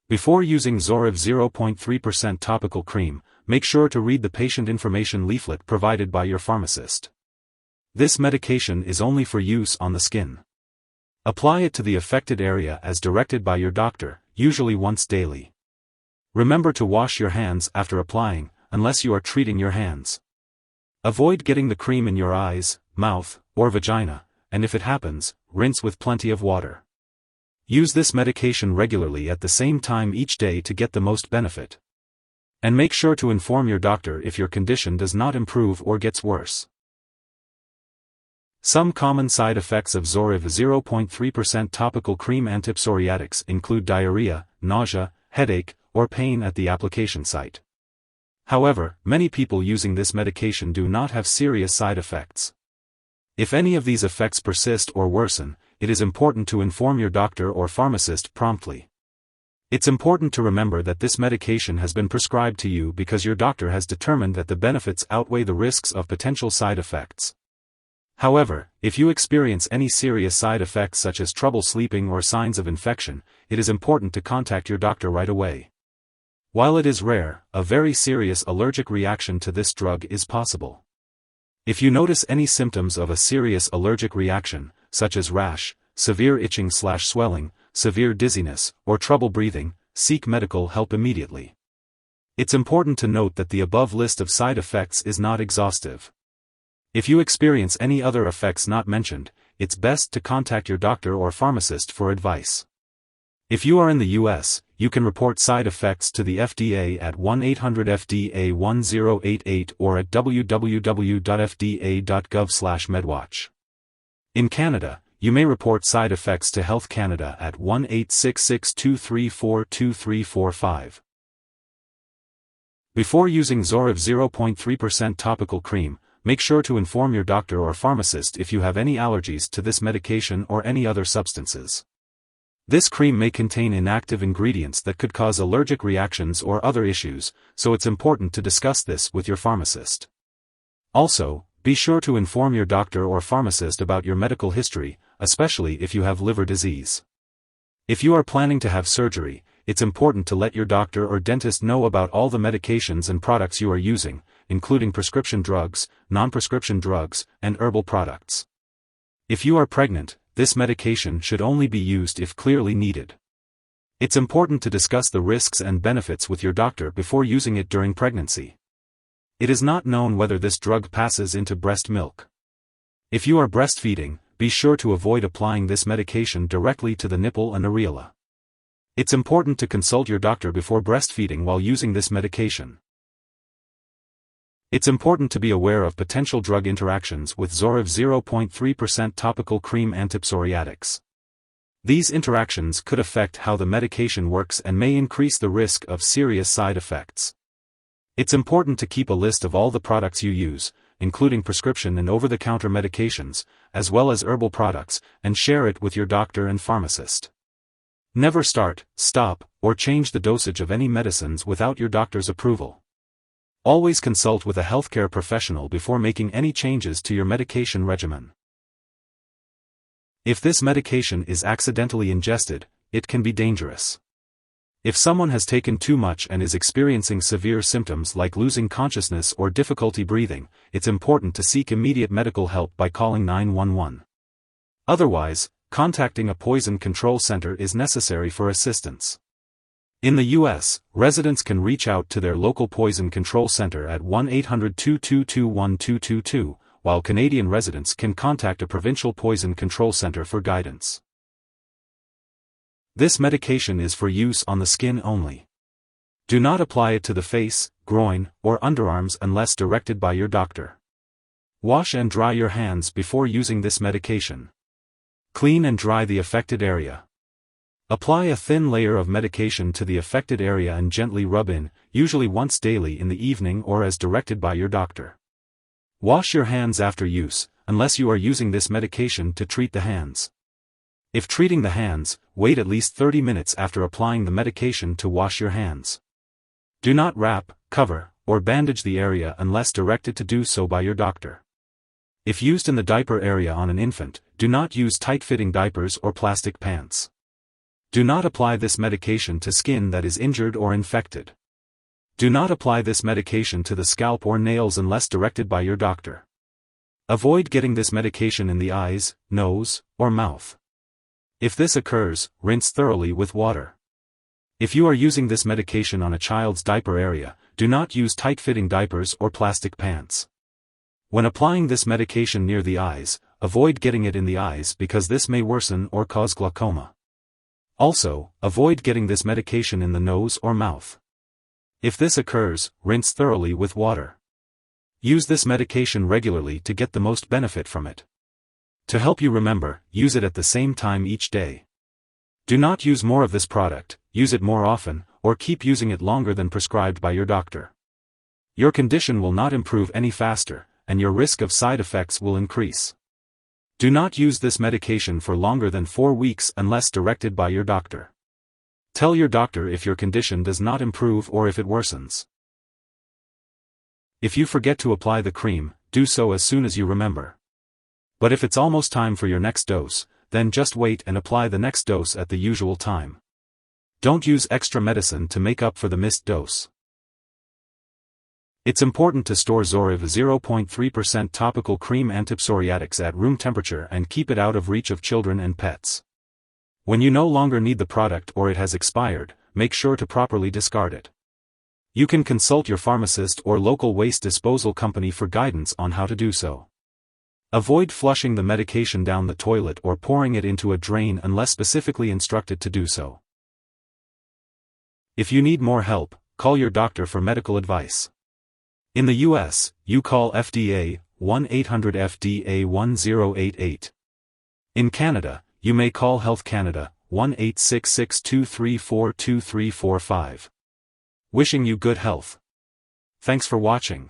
Before using Zoryve 0.3% topical cream, make sure to read the patient information leaflet provided by your pharmacist. This medication is only for use on the skin. Apply it to the affected area as directed by your doctor, usually once daily. Remember to wash your hands after applying, unless you are treating your hands. Avoid getting the cream in your eyes, mouth, or vagina, and if it happens, rinse with plenty of water. Use this medication regularly at the same time each day to get the most benefit. And make sure to inform your doctor if your condition does not improve or gets worse. Some common side effects of Zoryve 0.3% topical cream antipsoriatics include diarrhea, nausea, headache, or pain at the application site. However, many people using this medication do not have serious side effects. If any of these effects persist or worsen, it is important to inform your doctor or pharmacist promptly. It's important to remember that this medication has been prescribed to you because your doctor has determined that the benefits outweigh the risks of potential side effects. However, if you experience any serious side effects such as trouble sleeping or signs of infection, it is important to contact your doctor right away. While it is rare, a very serious allergic reaction to this drug is possible. If you notice any symptoms of a serious allergic reaction, such as rash, severe itching/swelling, severe dizziness, or trouble breathing, seek medical help immediately. It's important to note that the above list of side effects is not exhaustive. If you experience any other effects not mentioned, it's best to contact your doctor or pharmacist for advice. If you are in the US, you can report side effects to the FDA at 1-800-FDA-1088 or at www.fda.gov/medwatch. In Canada, you may report side effects to Health Canada at 1-866-234-2345. Before using Zoryve 0.3% topical cream, make sure to inform your doctor or pharmacist if you have any allergies to this medication or any other substances. This cream may contain inactive ingredients that could cause allergic reactions or other issues, so it's important to discuss this with your pharmacist. Also, be sure to inform your doctor or pharmacist about your medical history, especially if you have liver disease. If you are planning to have surgery, it's important to let your doctor or dentist know about all the medications and products you are using, including prescription drugs, non-prescription drugs, and herbal products. If you are pregnant, this medication should only be used if clearly needed. It's important to discuss the risks and benefits with your doctor before using it during pregnancy. It is not known whether this drug passes into breast milk. If you are breastfeeding, be sure to avoid applying this medication directly to the nipple and areola. It's important to consult your doctor before breastfeeding while using this medication. It's important to be aware of potential drug interactions with Zoryve 0.3% topical cream antipsoriatics. These interactions could affect how the medication works and may increase the risk of serious side effects. It's important to keep a list of all the products you use, including prescription and over-the-counter medications, as well as herbal products, and share it with your doctor and pharmacist. Never start, stop, or change the dosage of any medicines without your doctor's approval. Always consult with a healthcare professional before making any changes to your medication regimen. If this medication is accidentally ingested, it can be dangerous. If someone has taken too much and is experiencing severe symptoms like losing consciousness or difficulty breathing, it's important to seek immediate medical help by calling 911. Otherwise, contacting a poison control center is necessary for assistance. In the U.S., residents can reach out to their local poison control center at 1-800-222-1222, while Canadian residents can contact a provincial poison control center for guidance. This medication is for use on the skin only. Do not apply it to the face, groin, or underarms unless directed by your doctor. Wash and dry your hands before using this medication. Clean and dry the affected area. Apply a thin layer of medication to the affected area and gently rub in, usually once daily in the evening or as directed by your doctor. Wash your hands after use, unless you are using this medication to treat the hands. If treating the hands, wait at least 30 minutes after applying the medication to wash your hands. Do not wrap, cover, or bandage the area unless directed to do so by your doctor. If used in the diaper area on an infant, do not use tight-fitting diapers or plastic pants. Do not apply this medication to skin that is injured or infected. Do not apply this medication to the scalp or nails unless directed by your doctor. Avoid getting this medication in the eyes, nose, or mouth. If this occurs, rinse thoroughly with water. If you are using this medication on a child's diaper area, do not use tight-fitting diapers or plastic pants. When applying this medication near the eyes, avoid getting it in the eyes because this may worsen or cause glaucoma. Also, avoid getting this medication in the nose or mouth. If this occurs, rinse thoroughly with water. Use this medication regularly to get the most benefit from it. To help you remember, use it at the same time each day. Do not use more of this product, use it more often, or keep using it longer than prescribed by your doctor. Your condition will not improve any faster, and your risk of side effects will increase. Do not use this medication for longer than 4 weeks unless directed by your doctor. Tell your doctor if your condition does not improve or if it worsens. If you forget to apply the cream, do so as soon as you remember. But if it's almost time for your next dose, then just wait and apply the next dose at the usual time. Don't use extra medicine to make up for the missed dose. It's important to store Zoryve 0.3 Topical Cream Antipsoriatics at room temperature and keep it out of reach of children and pets. When you no longer need the product or it has expired, make sure to properly discard it. You can consult your pharmacist or local waste disposal company for guidance on how to do so. Avoid flushing the medication down the toilet or pouring it into a drain unless specifically instructed to do so. If you need more help, call your doctor for medical advice. In the US, you call FDA, 1-800-FDA-1088. In Canada, you may call Health Canada, 1-866-234-2345. Wishing you good health. Thanks for watching.